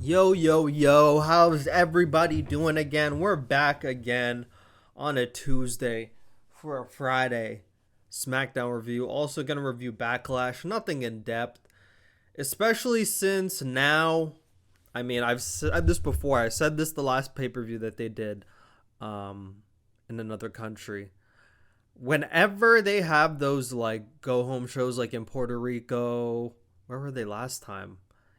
Yo, yo, yo, how's everybody doing again? We're back again on a Tuesday for a Friday Smackdown review. Also, going to review Backlash, nothing in depth, especially since now, I've said this before. I said this the last pay per view that they did in another country. Whenever they have those like go home shows, like in Puerto Rico, where were they last time?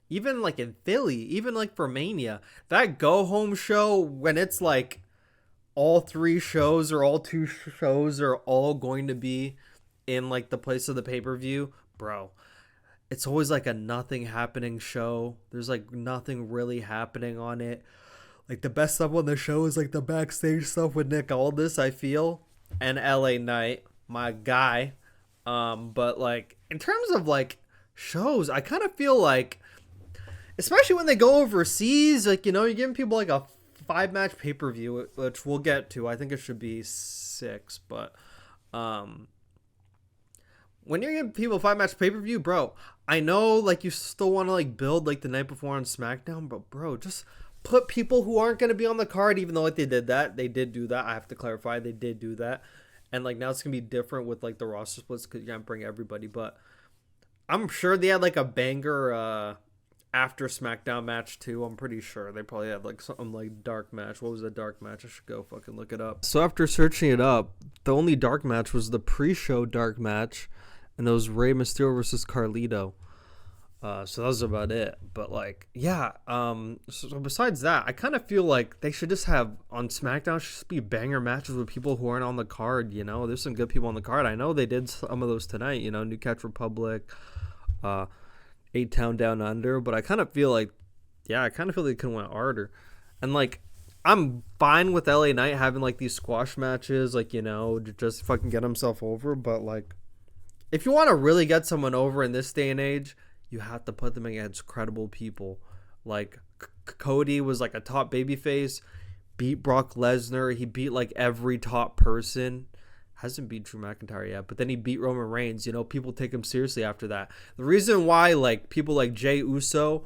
Even like in Philly, even like for Mania, that go home show when it's like all three shows or all two shows are all going to be in like the place of the pay per view, bro. It's always like a nothing happening show. There's like nothing really happening on it. Like the best stuff on the show is like the backstage stuff with Nick Aldis, I feel, and LA Knight, my guy. But like in terms of like shows, I kind of feel like, especially when they go overseas, like, you're giving people like a 5 match pay-per-view, which we'll get to. I think it should be 6, but when you're giving people a 5 match pay-per-view, bro, I know like you still want to like build like the night before on Smackdown, but bro, just put people who aren't going to be on the card, even though like they did do that. I have to clarify, they did do that. And like now it's going to be different with like the roster splits because you can't bring everybody, but I'm sure they had like a banger after Smackdown match too. I'm pretty sure they probably had like something like dark match. What was the dark match? I should go fucking look it up. So after searching it up, the only dark match was the pre-show dark match, and it was Rey Mysterio versus Carlito. So that was about it. But like, yeah. So besides that, I kind of feel like they should just have on SmackDown should just be banger matches with people who aren't on the card. There's some good people on the card. I know they did some of those tonight. New Catch Republic, A-Town Down Under, but I kind of feel like, they could have went harder. And like, I'm fine with LA Knight having like these squash matches, like, just fucking get himself over. But like, if you want to really get someone over in this day and age, you have to put them against credible people. Like Cody was like a top babyface, beat Brock Lesnar. He beat like every top person. Hasn't beat Drew McIntyre yet, but then he beat Roman Reigns. People take him seriously after that. The reason why like people like Jey Uso,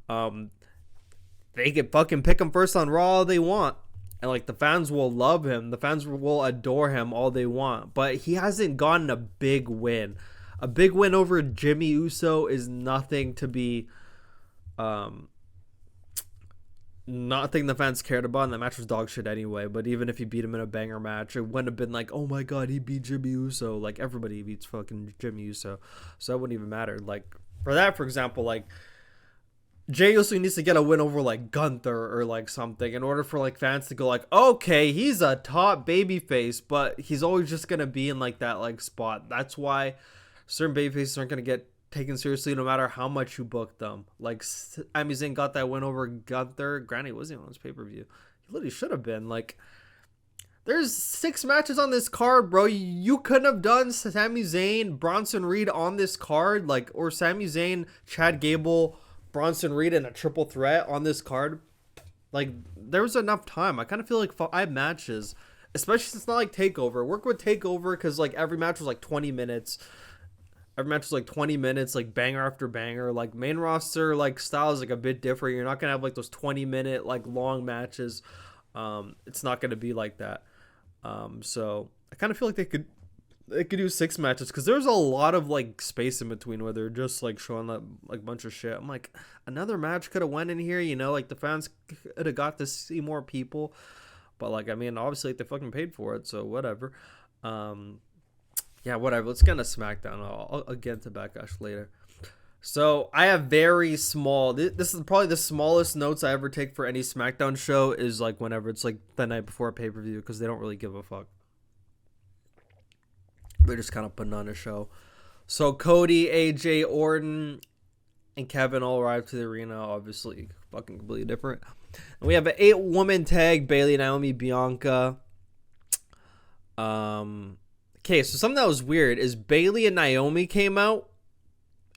they can fucking pick him first on Raw all they want, and like the fans will love him, the fans will adore him all they want, but he hasn't gotten a big win. A big win over Jimmy Uso is nothing to be, nothing the fans cared about, and that match was dog shit anyway. But even if he beat him in a banger match, it wouldn't have been like, oh my god, he beat Jimmy Uso. Like, everybody beats fucking Jimmy Uso, so that wouldn't even matter. Like, for that, for example, like Jey Uso needs to get a win over like Gunther or like something in order for like fans to go like, okay, he's a top babyface, but he's always just gonna be in like that like spot. That's why certain babyfaces aren't gonna get taken seriously no matter how much you book them. Like, Sami Zayn got that win over Gunther. Granted, he wasn't even on his pay-per-view. He literally should have been. Like, there's 6 matches on this card, bro. You couldn't have done Sami Zayn, Bronson Reed on this card, like, or Sami Zayn, Chad Gable, Bronson Reed in a triple threat on this card. Like, there was enough time. I kind of feel like 5 matches, especially since it's not like TakeOver. Work with TakeOver because like every match was like 20 minutes. Every match was like 20 minutes, like banger after banger. Like main roster, like style is like a bit different. You're not gonna have like those 20-minute like long matches. It's not gonna be like that. So I kind of feel like they could do 6 matches because there's a lot of like space in between where they're just like showing that like bunch of shit. I'm like, another match could have went in here. Like the fans could have got to see more people. But like, obviously like, they fucking paid for it, so whatever. Yeah, whatever. Let's get into SmackDown. I'll get into Backlash later. So I have very small. This is probably the smallest notes I ever take for any SmackDown show is like whenever it's like the night before a pay per view because they don't really give a fuck. They're just kind of putting on a show. So Cody, AJ, Orton, and Kevin all arrived to the arena. Obviously, fucking completely different. And we have an 8-woman tag: Bayley, Naomi, Bianca. Okay, so something that was weird is Bayley and Naomi came out,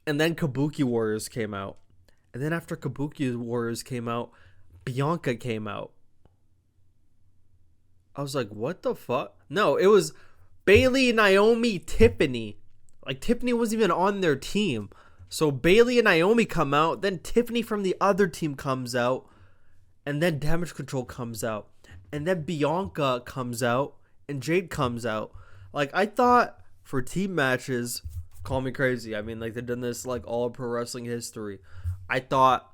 and then Kabuki Warriors came out. And then after Kabuki Warriors came out, Bianca came out. I was like, what the fuck? No, it was Bayley, Naomi, Tiffany. Like, Tiffany wasn't even on their team. So Bailey and Naomi come out, then Tiffany from the other team comes out, and then Damage Control comes out, and then Bianca comes out, and Jade comes out. Like, I thought for team matches, call me crazy. I mean, like, they've done this like all of pro wrestling history. I thought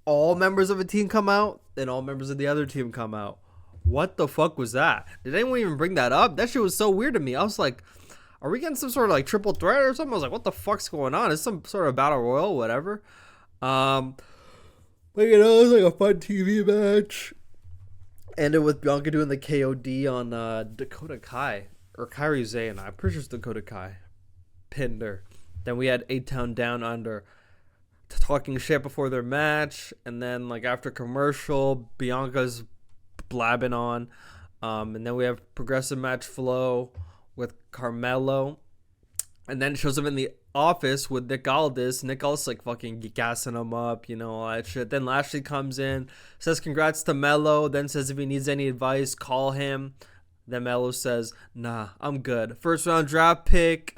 all members of a team come out, and all members of the other team come out. What the fuck was that? Did anyone even bring that up? That shit was so weird to me. I was like, are we getting some sort of like triple threat or something? I was like, what the fuck's going on? It's some sort of battle royal, whatever. But you know, it was like a fun TV match. Ended with Bianca doing the KOD on Dakota Kai or Kairi Sane. I'm pretty sure it's Dakota Kai. Pinned her. Then we had A-Town Down Under talking shit before their match, and then like after commercial, Bianca's blabbing on, and then we have progressive match flow with Carmelo, and then shows him in the office with Nick Aldis. Nick Aldis like fucking gassing him up, you know, all that shit. Then Lashley comes in, says congrats to Melo, then says if he needs any advice, call him. Then Melo says, nah, I'm good. First round draft pick.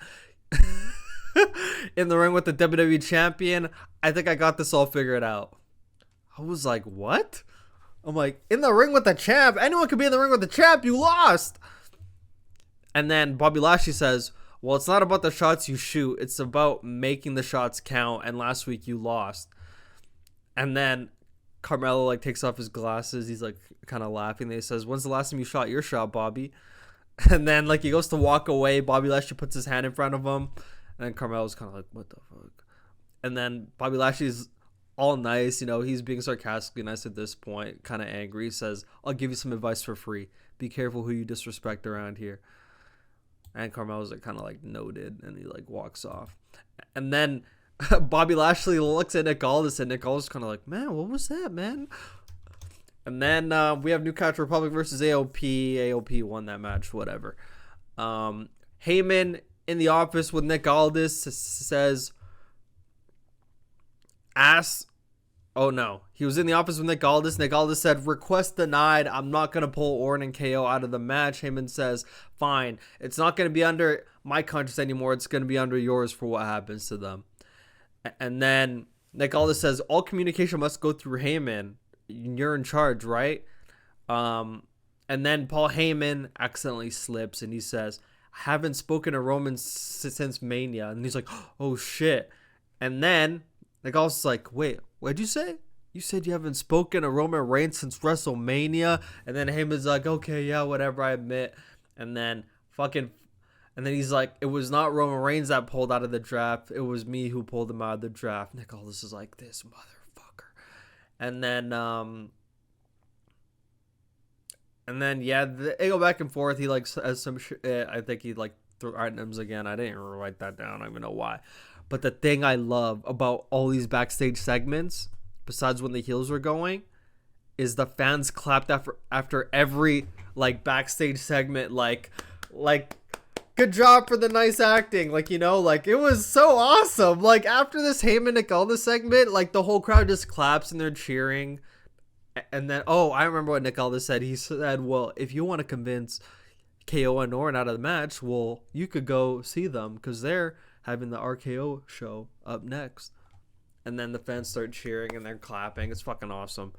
In the ring with the WWE champion. I think I got this all figured out. I was like, what? I'm like, in the ring with the champ? Anyone could be in the ring with the champ. You lost. And then Bobby Lashley says, well, it's not about the shots you shoot. It's about making the shots count. And last week you lost. And then Carmelo like takes off his glasses. He's like kind of laughing. He says, when's the last time you shot your shot, Bobby? And then like he goes to walk away. Bobby Lashley puts his hand in front of him. And then Carmelo's kind of like, what the fuck? And then Bobby Lashley's all nice. You know, he's being sarcastically nice at this point. Kind of angry. He says, I'll give you some advice for free. Be careful who you disrespect around here. And Carmelo's like kind of like noted. And he like walks off. And then Bobby Lashley looks at Nick Aldis. And Nick Aldis kind of like, man, what was that, man? And then we have Newcastle Republic versus AOP. AOP won that match, whatever. Heyman in the office with Nick Aldis says, oh no, he was in the office with Nick Aldis. Nick Aldis said, request denied. I'm not going to pull Orton and KO out of the match. Heyman says, fine. It's not going to be under my contract anymore. It's going to be under yours for what happens to them. And then Nick Aldis says, all communication must go through Heyman. You're in charge, right? And then Paul Heyman accidentally slips and he says, I haven't spoken to Roman since Mania. And he's like, oh shit. And then Nick Aldis is like, wait, what'd you say? You said you haven't spoken to Roman Reigns since WrestleMania? And then Heyman's like, okay, yeah, whatever, I admit. And then he's like, it was not Roman Reigns that pulled out of the draft. It was me who pulled him out of the draft. Nick Aldis is like, this motherfucker. And then yeah, they go back and forth. He like has some I think he like threw items again. I didn't write that down. I don't even know why. But the thing I love about all these backstage segments, besides when the heels were going, is the fans clapped after every like backstage segment. Like good job for the nice acting. Like, you know, like it was so awesome. Like after this Heyman Nick Aldis segment, like the whole crowd just claps and they're cheering. And then, I remember what Nick Aldis said. He said, well, if you want to convince KO and Orton out of the match, well, you could go see them because they're having the RKO show up next. And then the fans start cheering and they're clapping. It's fucking awesome.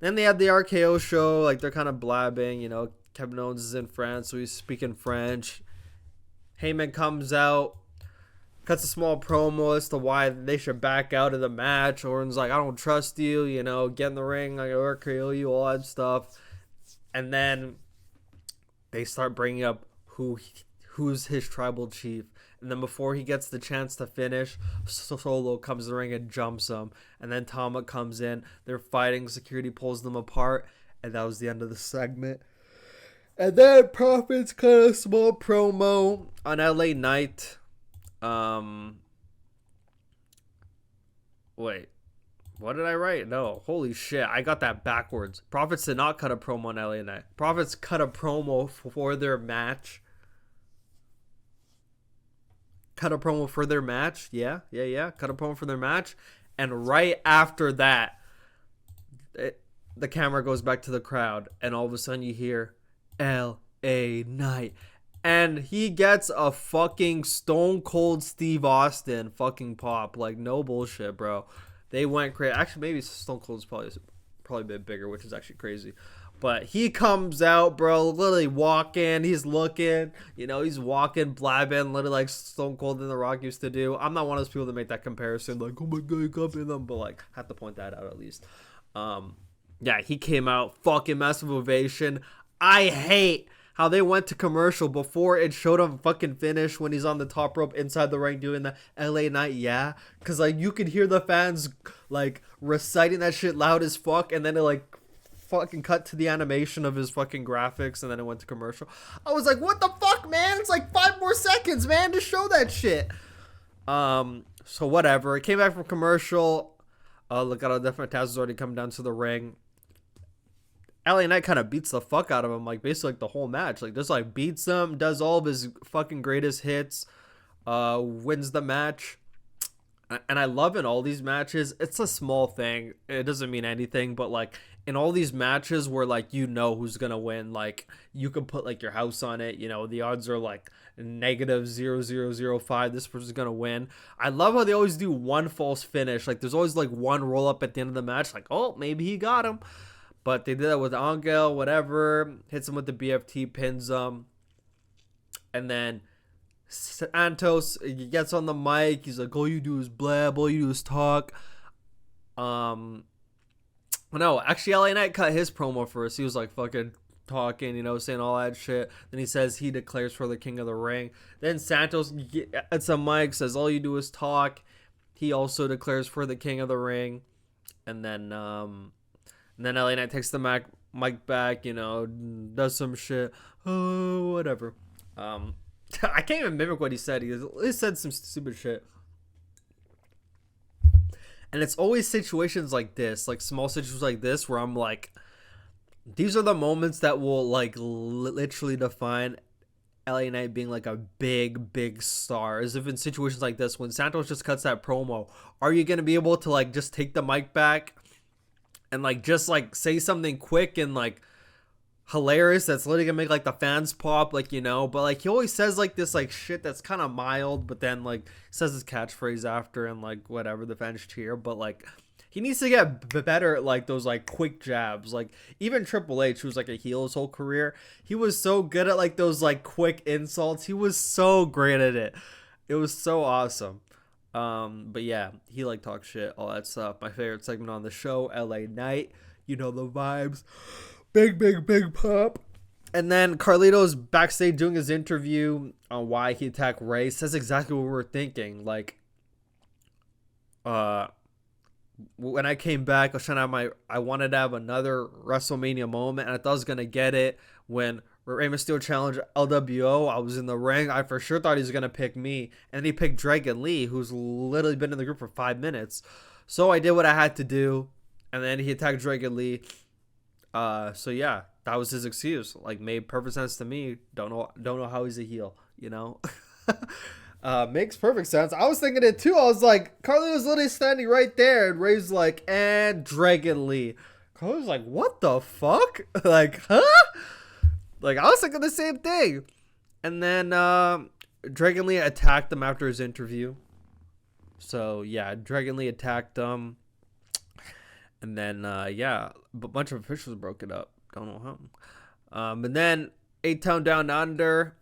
Then they had the RKO show. Like, they're kind of blabbing. You know, Kevin Owens is in France, so he's speaking French. Heyman comes out, cuts a small promo as to why they should back out of the match. Orton's like, I don't trust you, you know, get in the ring, I gotta RKO you, all that stuff. And then they start bringing up who's his tribal chief. And then before he gets the chance to finish, Solo comes to the ring and jumps him. And then Tama comes in. They're fighting. Security pulls them apart. And that was the end of the segment. And then Profits cut a small promo on LA Knight. Wait, what did I write? No, holy shit, I got that backwards. Profits did not cut a promo on LA Knight. Profits cut a promo for their match. Cut a promo for their match. Yeah. Cut a promo for their match. And right after that, the camera goes back to the crowd. And all of a sudden you hear LA Knight. and he gets a fucking Stone Cold Steve Austin fucking pop. Like, no bullshit, bro. They went crazy. Actually, maybe Stone Cold's probably a bit bigger, which is actually crazy. But he comes out, bro, literally walking. He's looking, he's walking, blabbing, literally like Stone Cold and The Rock used to do. I'm not one of those people that make that comparison, like, oh my god, you copied them, but like, have to point that out at least. Yeah, he came out, fucking massive ovation. I hate how they went to commercial before it showed him fucking finish when he's on the top rope inside the ring doing the LA Knight, yeah. Because, like, you could hear the fans, like, reciting that shit loud as fuck, and then it, like, fucking cut to the animation of his fucking graphics, and then it went to commercial. I was like, what the fuck, man? It's like 5 more seconds, man, to show that shit. So whatever. It came back from commercial. Legado del Fantasma is already coming down to the ring. LA Knight kind of beats the fuck out of him, like, basically, like, the whole match. Like, just, like, beats him, does all of his fucking greatest hits, wins the match. And I love in all these matches, it's a small thing. It doesn't mean anything, but, like, in all these matches where, like, who's gonna win, like, you can put, like, your house on it, the odds are, like, negative 0.0005, this person's gonna win. I love how they always do one false finish. Like, there's always, like, one roll-up at the end of the match, like, oh, maybe he got him. But they did that with Angel, whatever. Hits him with the BFT, pins him. And then Santos gets on the mic. He's like, all you do is blab. All you do is talk. No, actually, LA Knight cut his promo first. He was like fucking talking, saying all that shit. Then he says he declares for the King of the Ring. Then Santos gets a mic, says all you do is talk. He also declares for the King of the Ring. And then LA Knight takes the mic back, does some shit. Oh, whatever. I can't even mimic what he said. He said some stupid shit. And it's always situations like this, like small situations like this, where I'm like, these are the moments that will, like, literally define LA Knight being, like, a big, big star. As if in situations like this, when Santos just cuts that promo, are you going to be able to, like, just take the mic back and, like, just, like, say something quick and, like, hilarious that's literally gonna make, like, the fans pop, like, but, like, he always says, like, this, like, shit that's kind of mild, but then, like, says his catchphrase after and, like, whatever, the fans cheer. But, like, he needs to get better at, like, those, like, quick jabs. Like, even Triple H, who's, like, a heel his whole career, he was so good at, like, those, like, quick insults. He was so great at it. It was so awesome. But yeah, he, like, talks shit, all that stuff. My favorite segment on the show, LA Knight, the vibes, big pop. And then Carlito's backstage doing his interview on why he attacked Ray, says exactly what we were thinking. Like, when I came back, I wanted to have another WrestleMania moment, and I thought I was gonna get it when Rey Mysterio challenged LWO. I was in the ring. I for sure thought he was going to pick me. And then he picked Dragon Lee, who's literally been in the group for 5 minutes. So I did what I had to do. And then he attacked Dragon Lee. So yeah, that was his excuse. Like, made perfect sense to me. Don't know how he's a heel, Makes perfect sense. I was thinking it too. I was like, Carlito's literally standing right there. And Ray's like, and Dragon Lee. Carlito's like, what the fuck? Like, huh? Like, I was thinking the same thing. And then Dragon Lee attacked him after his interview. So, yeah, Dragon Lee attacked him. And then, a bunch of officials broke it up. Don't know how. And then 8-Town Down Under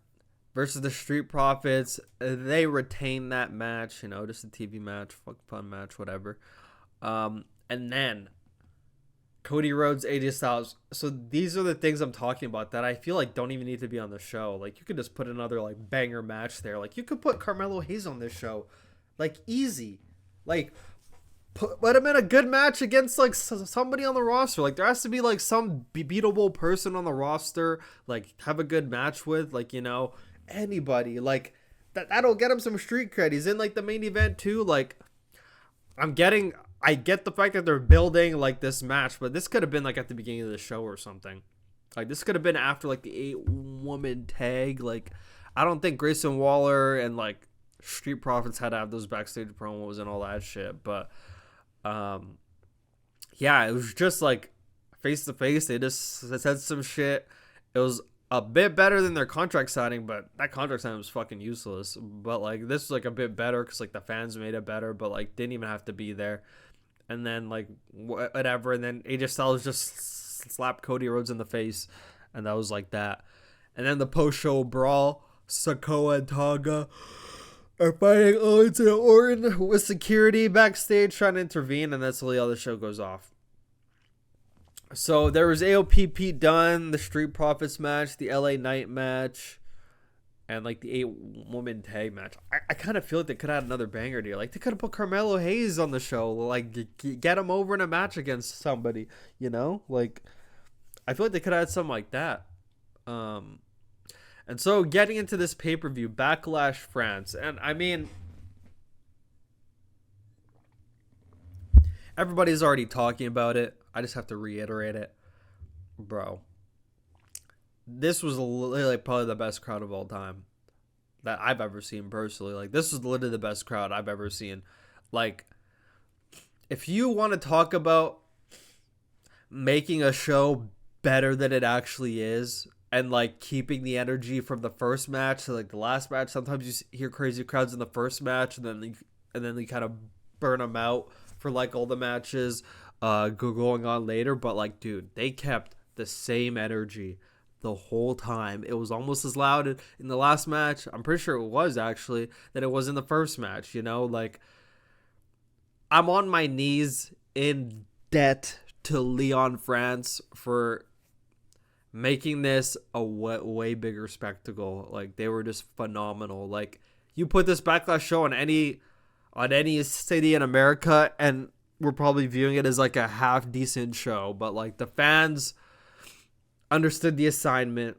versus the Street Profits. They retain that match. Just a TV match. Fun match, whatever. And then Cody Rhodes, AJ Styles. So these are the things I'm talking about that I feel like don't even need to be on the show. Like, you could just put another, like, banger match there. Like, you could put Carmelo Hayes on this show. Like, easy. Like, put him in a good match against, like, somebody on the roster. Like, there has to be, like, some beatable person on the roster. Like, have a good match with. Like, anybody. Like, that'll get him some street cred. He's in, like, the main event too. Like, I get the fact that they're building, like, this match, but this could have been, like, at the beginning of the show or something. Like, this could have been after, like, the 8-woman tag. Like, I don't think Grayson Waller and, like, Street Profits had to have those backstage promos and all that shit. But, yeah, it was just, like, face to face. They just said some shit. It was a bit better than their contract signing, but that contract signing was fucking useless. But like this was like a bit better because like the fans made it better, but like didn't even have to be there. And then like whatever, and then AJ Styles just slapped Cody Rhodes in the face, and that was like that. And then the post show brawl, Sikoa and Tonga are fighting Owens and Orton with security backstage trying to intervene, and that's how the show goes off. So there was AOP Pete Dunne, the Street Profits match, the LA Knight match, and like the 8-woman tag match. I kind of feel like they could have had another banger deal. Like they could have put Carmelo Hayes on the show, like get him over in a match against somebody, you know? Like I feel like they could have had something like that. And so getting into this pay-per-view, Backlash France, and I mean, everybody's already talking about it. I just have to reiterate it, bro. This was literally probably the best crowd of all time that I've ever seen personally. Like this was literally the best crowd I've ever seen. Like if you want to talk about making a show better than it actually is and like keeping the energy from the first match to like the last match, sometimes you hear crazy crowds in the first match and then they kind of burn them out for like all the matches going on later. But like, dude, they kept the same energy the whole time. It was almost as loud in the last match. I'm pretty sure it was actually than it was in the first match. You know, like I'm on my knees in debt to Leon France for making this a way bigger spectacle. Like they were just phenomenal. Like you put this Backlash show on any city in America and we're probably viewing it as like a half decent show, but like the fans understood the assignment.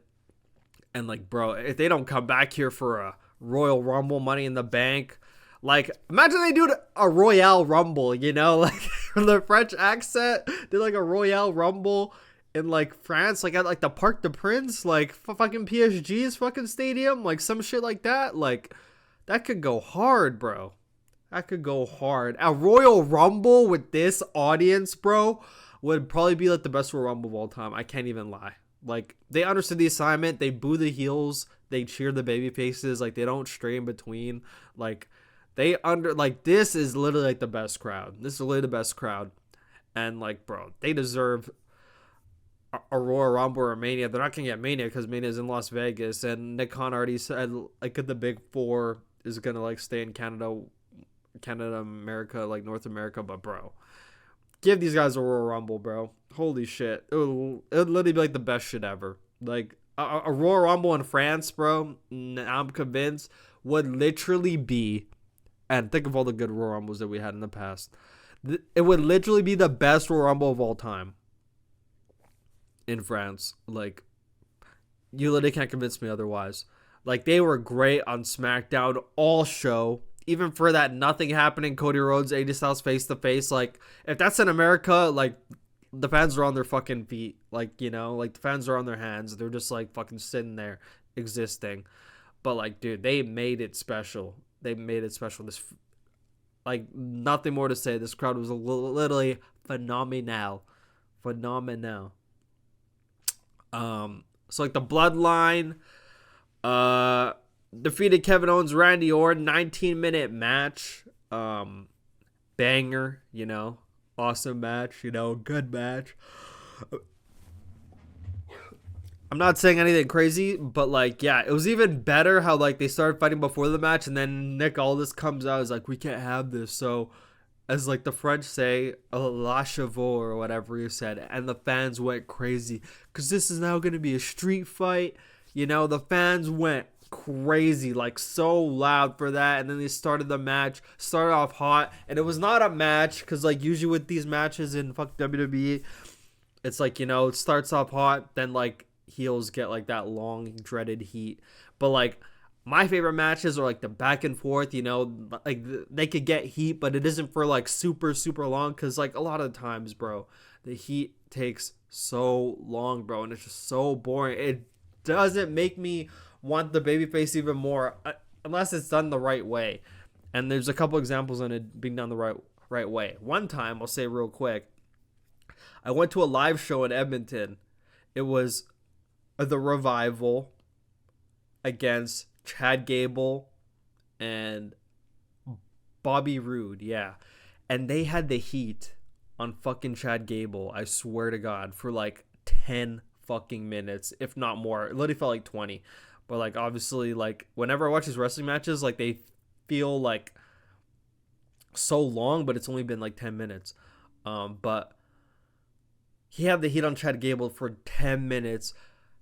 And like, bro, if they don't come back here for a Royal Rumble, Money in the Bank, like imagine they do a Royale Rumble, you know, like the French accent did like a Royale Rumble in like France, like at like the Parc des Princes, like fucking PSG's fucking stadium, like some shit like that. Like that could go hard, bro. That could go hard. A Royal Rumble with this audience, bro, would probably be like the best Royal Rumble of all time. I can't even lie. Like they understood the assignment. They boo the heels. They cheer the baby faces. Like they don't stray in between. Like this is literally like the best crowd. This is literally the best crowd. And like, bro, they deserve a Royal Rumble or a Mania. They're not gonna get Mania because Mania's in Las Vegas, and Nick Khan already said like the Big Four is gonna like stay in Canada, America, like North America. But bro, give these guys a Royal Rumble, bro. Holy shit, it would literally be like the best shit ever. Like a Royal Rumble in France, bro. I'm convinced would literally be, and think of all the good Royal Rumbles that we had in the past. It would literally be the best Royal Rumble of all time. In France, like you literally can't convince me otherwise. Like they were great on Smackdown all show, even for that nothing happening Cody Rhodes AJ Styles face to face. Like if that's in America, like the fans are on their fucking feet, like, you know, like the fans are on their hands. They're just like fucking sitting there existing. But like, dude, they made it special. This, like, nothing more to say. This crowd was literally phenomenal. So like the Bloodline defeated Kevin Owens, Randy Orton, 19-minute match, banger, you know, awesome match, you know, good match. I'm not saying anything crazy, but like, yeah, it was even better how like they started fighting before the match, and then Nick Aldis comes out, is like, we can't have this. So as like the French say, la chevaux or whatever you said, and the fans went crazy because this is now going to be a street fight. You know, the fans went crazy, like so loud for that. And then they started the match, started off hot, and it was not a match because like usually with these matches in WWE, it's like, you know, it starts off hot, then like heels get like that long dreaded heat. But like my favorite matches are like the back and forth, you know, like they could get heat, but it isn't for like super long, because like a lot of the times, bro, the heat takes so long, bro, and it's just so boring. It doesn't make me want the babyface even more unless it's done the right way. And there's a couple examples on it being done the right way. One time, I'll say real quick, I went to a live show in Edmonton. It was the Revival against Chad Gable and Bobby Roode, yeah. And they had the heat on fucking Chad Gable, I swear to God, for like 10 fucking minutes, if not more. It literally felt like 20. But like obviously, like whenever I watch these wrestling matches, like they feel like so long, but it's only been like 10 minutes. But he had the heat on Chad Gable for 10 minutes.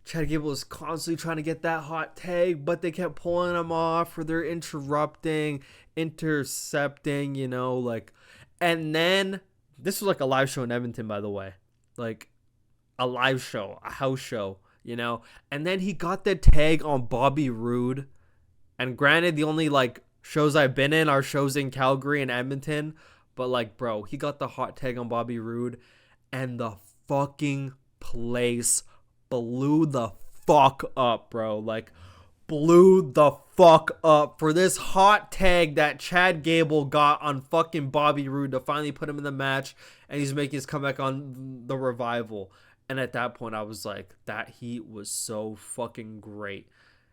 Chad Gable is constantly trying to get that hot tag, but they kept pulling him off, or they're intercepting, like. And then, this was like a live show in Edmonton, by the way. Like, a live show, a house show, And then he got the tag on Bobby Roode. And granted, the only, like, shows I've been in are shows in Calgary and Edmonton. But, like, bro, he got the hot tag on Bobby Roode. And the fucking place blew the fuck up, bro. Like, blew the fuck up for this hot tag that Chad Gable got on fucking Bobby Roode to finally put him in the match, and he's making his comeback on the Revival. And at that point, I was like, that heat was so fucking great.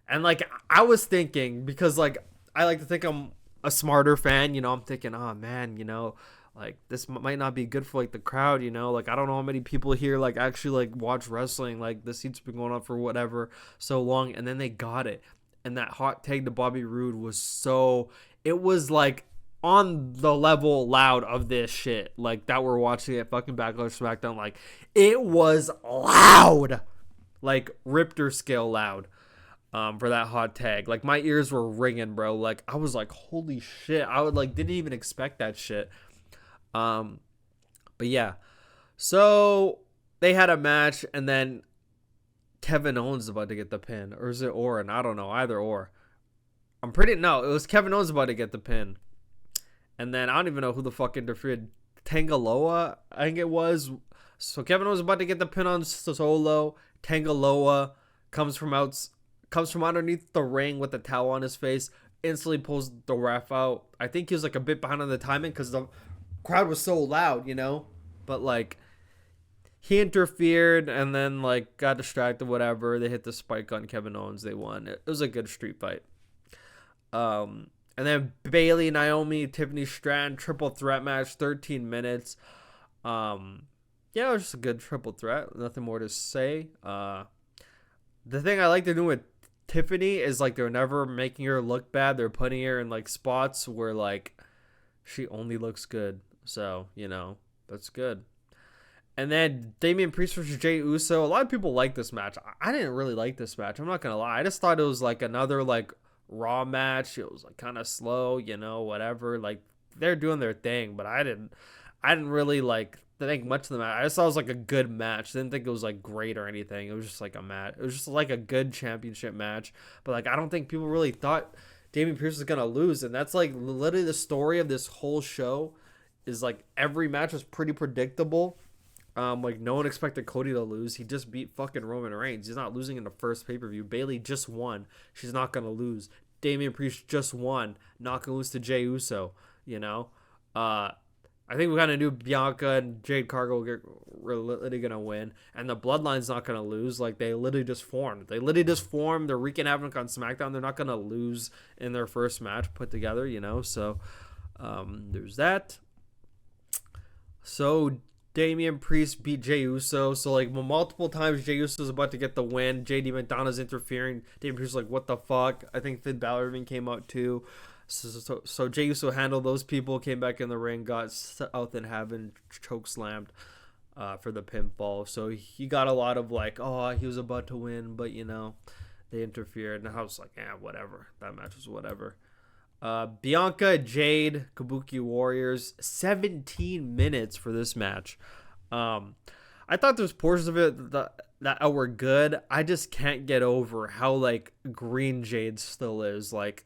And like, I was thinking, because like, I like to think I'm a smarter fan, I'm thinking, oh man, like this might not be good for like the crowd, like I don't know how many people here like actually like watch wrestling, like this heat's been going on for whatever so long, and then they got it. And that hot tag to Bobby Roode was it was like on the level loud of this shit like that we're watching at fucking Backlash Smackdown. Like it was loud, like Richter scale loud. For that hot tag, like my ears were ringing, bro. Like I was like, holy shit, I would like didn't even expect that shit. But yeah, so they had a match, and then Kevin Owens is about to get the pin, or is it Orton? I don't know, either or. No, it was Kevin Owens about to get the pin, and then I don't even know who the fuck interfered. Tangaloa, I think it was. So Kevin Owens was about to get the pin on Solo. Tangaloa comes from underneath the ring with a towel on his face, instantly pulls the ref out. I think he was like a bit behind on the timing because the crowd was so loud, but like he interfered and then like got distracted, whatever. They hit the spike on Kevin Owens. They won. It was a good street fight. And then Bayley, Naomi, Tiffany Stratton, triple threat match, 13 minutes. Yeah, it was just a good triple threat. Nothing more to say. The thing I like to do with Tiffany is like they're never making her look bad. They're putting her in like spots where like she only looks good. So, that's good. And then Damian Priest versus Jey Uso. A lot of people like this match. I didn't really like this match. I'm not going to lie. I just thought it was like another like Raw match. It was like kind of slow, whatever. Like they're doing their thing, but I didn't really like think much of the match. I just thought it was like a good match. Didn't think it was like great or anything. It was just like a match. It was just like a good championship match. But like I don't think people really thought Damian Priest was gonna lose, and that's like literally the story of this whole show. Is like every match was pretty predictable. Like no one expected Cody to lose. He just beat fucking Roman Reigns. He's not losing in the first pay-per-view. Bayley just won. She's not gonna lose. Damian Priest just won. Not gonna lose to Jey Uso. I think we kind of knew Bianca and Jade Cargill were literally going to win. And the Bloodline's not going to lose. Like, they literally just formed. They're wreaking havoc on SmackDown. They're not going to lose in their first match put together, So, there's that. So, Damian Priest beat Jey Uso. So, like, multiple times Jey Uso's about to get the win. JD McDonough's interfering. Damian Priest is like, what the fuck? I think Finn Balor even came out, too. So Jey Uso handled those people, came back in the ring, got South in Heaven choke slammed for the pinfall. So he got a lot of like, oh, he was about to win, but they interfered. And I was like, whatever. That match was whatever. Bianca, Jade, Kabuki Warriors, 17 minutes for this match. I thought there's portions of it that were good. I just can't get over how like green Jade still is. Like,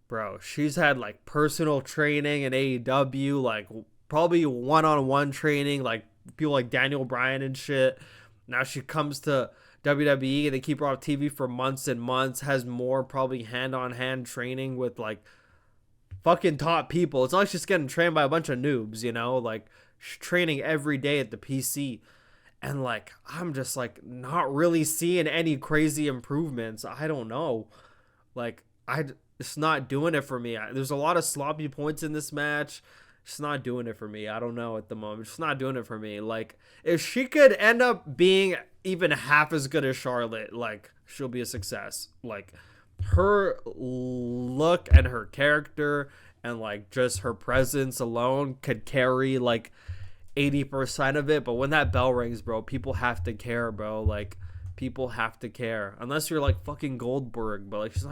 bro, she's had like personal training in AEW, like probably one-on-one training, like people like Daniel Bryan and shit. Now she comes to WWE and they keep her off TV for months and months, has more probably hand-on-hand training with like fucking top people. It's not like she's getting trained by a bunch of noobs, like she's training every day at the PC. And like I'm just like not really seeing any crazy improvements. I don't know. Like it's not doing it for me. There's a lot of sloppy points in this match. It's not doing it for me. I don't know at the moment. It's not doing it for me. Like if she could end up being even half as good as Charlotte, like she'll be a success. Like her look and her character and like just her presence alone could carry like 80% of it. But when that bell rings, bro, people have to care, bro. Like people have to care, unless you're like fucking Goldberg. But like she's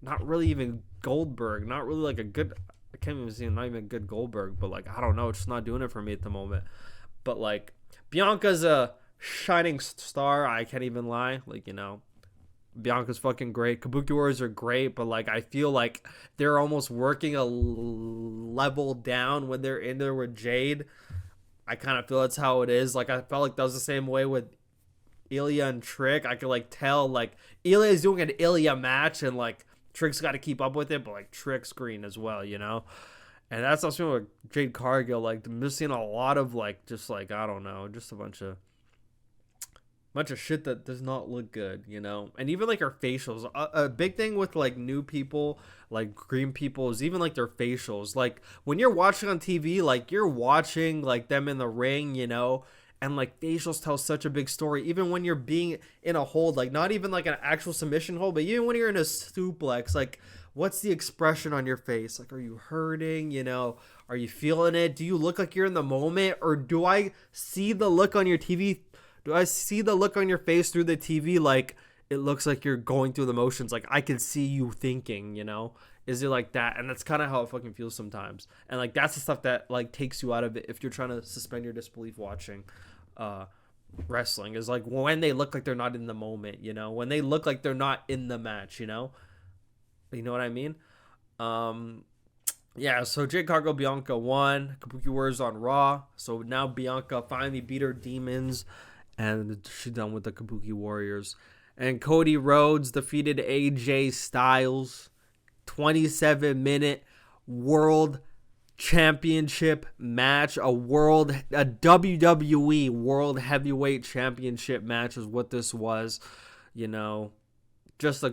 not really even Goldberg, not really like a good, I can't even see, not even a good Goldberg. But like I don't know, it's just not doing it for me at the moment. But like Bianca's a shining star, I can't even lie. Like, you know, Bianca's fucking great. Kabuki Warriors are great, but like I feel like they're almost working a level down when they're in there with Jade. I kind of feel that's how it is. Like I felt like that was the same way with Ilya and Trick. I could like tell like Ilya is doing an Ilya match and like Trick's got to keep up with it, but like Trick's green as well, you know. And that's also with Jade Cargill. Like missing a lot of like just like I don't know, just a bunch of shit that does not look good, you know. And even like her facials, a big thing with like new people, like green people, is even like their facials. Like when you're watching on TV, like you're watching like them in the ring, you know, and like facials tell such a big story. Even when you're being in a hold, like not even like an actual submission hold, but even when you're in a suplex, like what's the expression on your face? Like, are you hurting? You know, are you feeling it? Do you look like you're in the moment, or do I see the look on your TV? Do I see the look on your face through the TV like it looks like you're going through the motions? Like I can see you thinking, you know? Is it like that? And that's kind of how it fucking feels sometimes. And like that's the stuff that like takes you out of it if you're trying to suspend your disbelief watching wrestling, is like when they look like they're not in the moment, you know? When they look like they're not in the match, you know? You know what I mean? Yeah, so Jade Cargill, Bianca won. Kabuki Warriors on Raw. So now Bianca finally beat her demons, and she's done with the Kabuki Warriors. And Cody Rhodes defeated AJ Styles. 27-minute world championship match. A WWE World Heavyweight Championship match is what this was. You know, just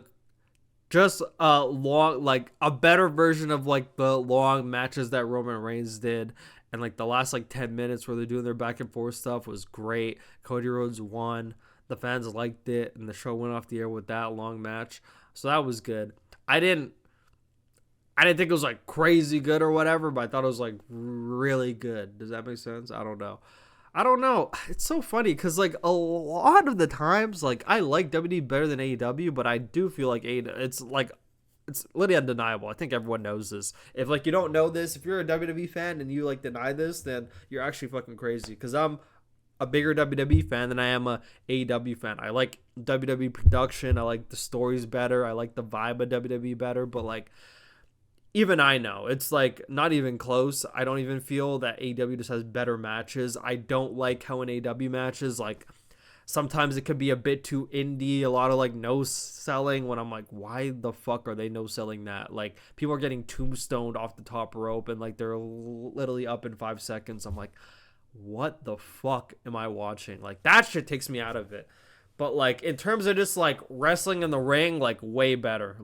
a long, like a better version of like the long matches that Roman Reigns did. And like the last like 10 minutes where they're doing their back and forth stuff was great. Cody Rhodes won. The fans liked it, and the show went off the air with that long match. So that was good. I didn't think it was like crazy good or whatever, but I thought it was like really good. Does that make sense? I don't know. It's so funny because like a lot of the times, like I like WWE better than AEW, but I do feel like AEW, it's literally undeniable. I think everyone knows this. If like you don't know this, if you're a WWE fan and you like deny this, then you're actually fucking crazy. Because I'm a bigger WWE fan than I am a AEW fan. I like WWE production. I like the stories better. I like the vibe of WWE better. But like even I know it's like not even close. I don't even feel that AEW just has better matches. I don't like how in AEW matches like sometimes it could be a bit too indie, a lot of like no selling, when I'm like, why the fuck are they no selling that? Like people are getting tombstoned off the top rope and like they're literally up in 5 seconds. I'm like, what the fuck am I watching? Like that shit takes me out of it. But like in terms of just like wrestling in the ring, like way better.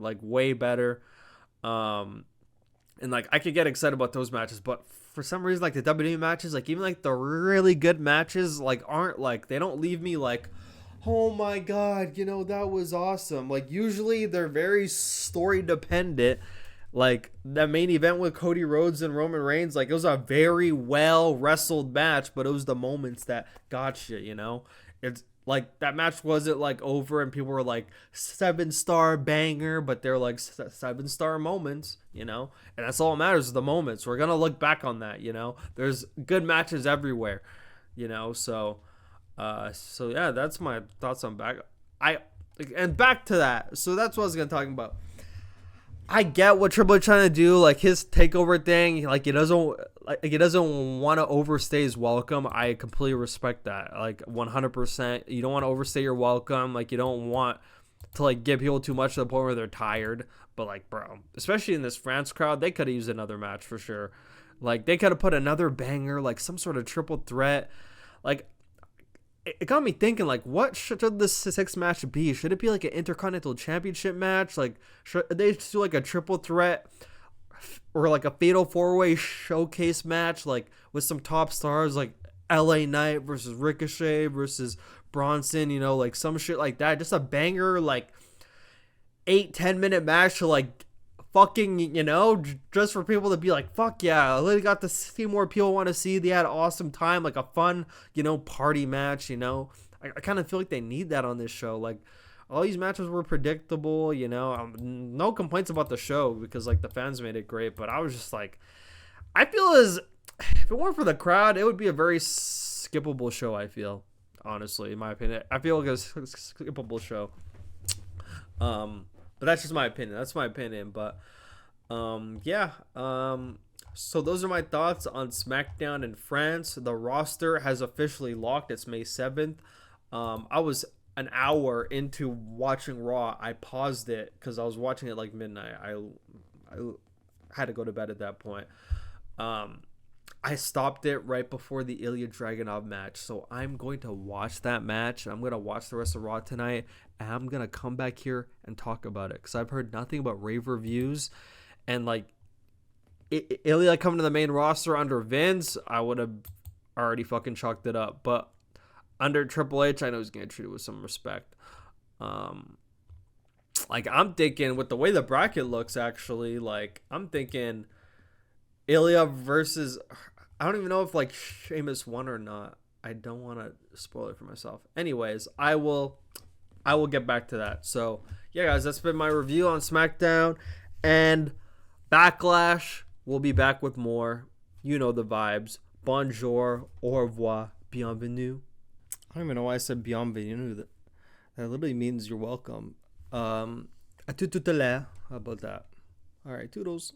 And like I could get excited about those matches, but for some reason like the WWE matches, like even like the really good matches, like aren't like, they don't leave me like, oh my god, you know, that was awesome. Like usually they're very story dependent. Like that main event with Cody Rhodes and Roman Reigns, like it was a very well wrestled match, but it was the moments that got you, you know. It's like that match wasn't like over and people were like 7-star banger, but they're like 7-star moments, you know. And that's all that matters, is the moments. We're gonna look back on that, you know. There's good matches everywhere, you know. So yeah, that's my thoughts on back to that. So that's what I was gonna talk about. I get what Triple H trying to do, like his takeover thing. Like he doesn't want to overstay his welcome. I completely respect that. Like 100%. You don't want to overstay your welcome. Like you don't want to like give people too much to the point where they're tired. But like, bro, especially in this France crowd, they could have used another match for sure. Like they could have put another banger, like some sort of triple threat. Like it got me thinking, like, what should this six match be? Should it be like an Intercontinental Championship match? Like, should they just do like a triple threat or like a fatal four-way showcase match, like with some top stars like LA Knight versus Ricochet versus Bronson, you know, like some shit like that. Just a banger, like 8-10 minute match to like fucking, you know, just for people to be like, fuck yeah, I really got to see more people want to see. They had an awesome time, like a fun, you know, party match, you know. I kind of feel like they need that on this show. Like, all these matches were predictable, you know. No complaints about the show because, like, the fans made it great. But I was just like, I feel as if it weren't for the crowd, it would be a very skippable show, I feel, honestly, in my opinion. I feel like a skippable show. But that's just my opinion. That's my opinion. But yeah. So those are my thoughts on SmackDown in France. The roster has officially locked. It's May 7th. I was an hour into watching Raw. I paused it because I was watching it like midnight. I had to go to bed at that point. I stopped it right before the Ilya Dragunov match. So I'm going to watch that match. I'm going to watch the rest of Raw tonight. And I'm going to come back here and talk about it. Because I've heard nothing but rave reviews. And like, Ilya coming to the main roster under Vince, I would have already fucking chalked it up. But under Triple H, I know he's going to treat it with some respect. Like, I'm thinking, with the way the bracket looks, actually, like, I'm thinking Ilya versus, I don't even know if like Sheamus won or not. I don't want to spoil it for myself. Anyways, I will get back to that. So yeah, guys, that's been my review on SmackDown and Backlash. We'll be back with more. You know the vibes. Bonjour, au revoir, bienvenue. I don't even know why I said bienvenue. That literally means you're welcome. À tout à l'heure. How about that? All right, toodles.